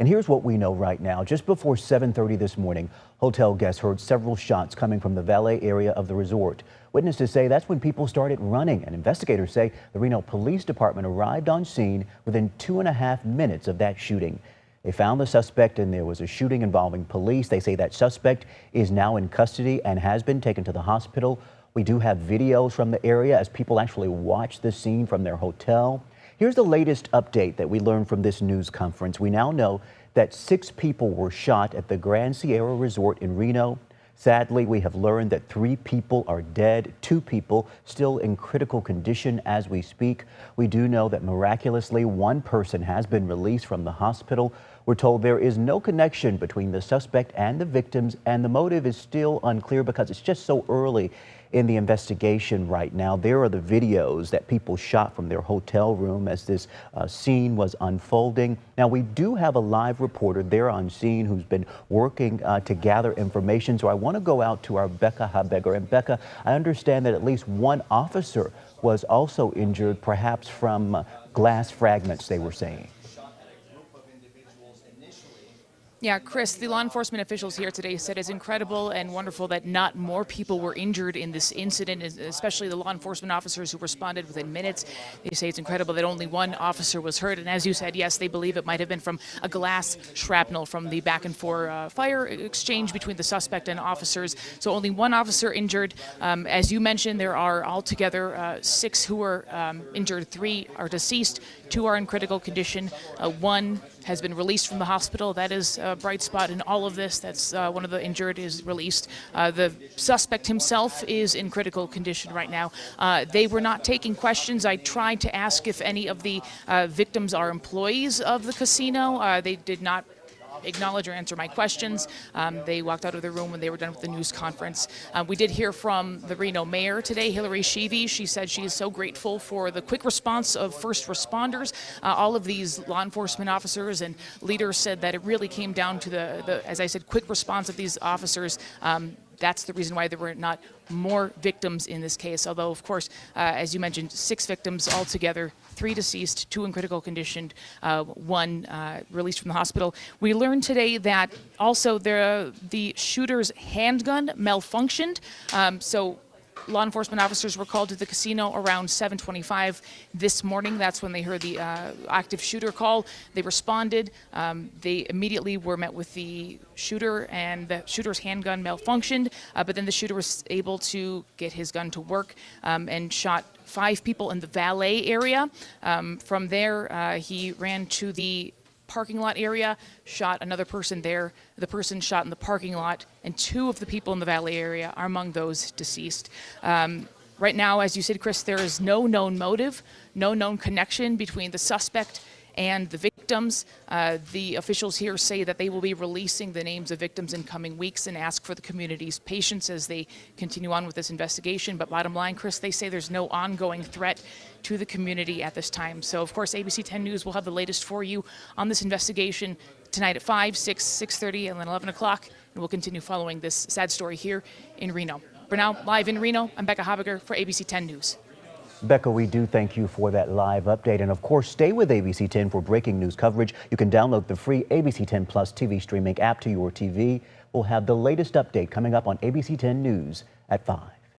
And here's what we know right now. Just before 7:30 this morning, hotel guests heard several shots coming from the valet area of the resort. Witnesses say that's when people started running, and investigators say the Reno Police Department arrived on scene within 2.5 minutes of that shooting. They found the suspect and there was a shooting involving police. They say that suspect is now in custody and has been taken to the hospital. We do have videos from the area as people actually watch the scene from their hotel. Here's the latest update that we learned from this news conference. We now know that 6 people were shot at the Grand Sierra Resort in Reno. Sadly, we have learned that 3 people are dead, 2 people still in critical condition as we speak. We do know that miraculously 1 person has been released from the hospital. We're told there is no connection between the suspect and the victims, and the motive is still unclear because it's just so early in the investigation right now. There are the videos that people shot from their hotel room as this scene was unfolding. Now, we do have a live reporter there on scene who's been working to gather information. So I want to go out to our Becca Habeger. And Becca, I understand that at least 1 officer was also injured, perhaps from glass fragments, they were saying. Yeah, Chris, the law enforcement officials here today said it's incredible and wonderful that not more people were injured in this incident, especially the law enforcement officers who responded within minutes. They say it's incredible that only 1 officer was hurt. And as you said, yes, they believe it might have been from a glass shrapnel from the back and forth fire exchange between the suspect and officers. So only 1 officer injured. As you mentioned, there are altogether 6 who were injured, 3 are deceased, 2 are in critical condition, 1 has been released from the hospital. That is a bright spot in all of this. That's one of the injured is released. The suspect himself is in critical condition right now. They were not taking questions. I tried to ask if any of the victims are employees of the casino. They did not acknowledge or answer my questions. They walked out of the room when they were done with the news conference. We did hear from the Reno mayor today, Hillary Sheevy. She said she is so grateful for the quick response of first responders. All of these law enforcement officers and leaders said that it really came down to the as I said, quick response of these officers. That's the reason why there were not more victims in this case. Although, of course, as you mentioned, 6 victims altogether, 3 deceased, 2 in critical condition, 1 released from the hospital. We learned today that also the shooter's handgun malfunctioned. So law enforcement officers were called to the casino around 7:25 this morning. That's when they heard the active shooter call. They responded. They immediately were met with the shooter, and the shooter's handgun malfunctioned, but then the shooter was able to get his gun to work and shot 5 people in the valet area. From there, he ran to the parking lot area, shot another person there. The person shot in the parking lot, and 2 of the people in the valet area are among those deceased. Right now, as you said, Chris, there is no known motive, no known connection between the suspect and the victims. The officials here say that they will be releasing the names of victims in coming weeks and ask for the community's patience as they continue on with this investigation. But bottom line, Chris, they say there's no ongoing threat to the community at this time. So, of course, ABC 10 News will have the latest for you on this investigation tonight at 5, 6, 6:30, and then 11 o'clock. And we'll continue following this sad story here in Reno. For now, live in Reno, I'm Becca Habeger for ABC 10 News. Becca, we do thank you for that live update. And of course, stay with ABC 10 for breaking news coverage. You can download the free ABC 10 Plus TV streaming app to your TV. We'll have the latest update coming up on ABC 10 News at 5.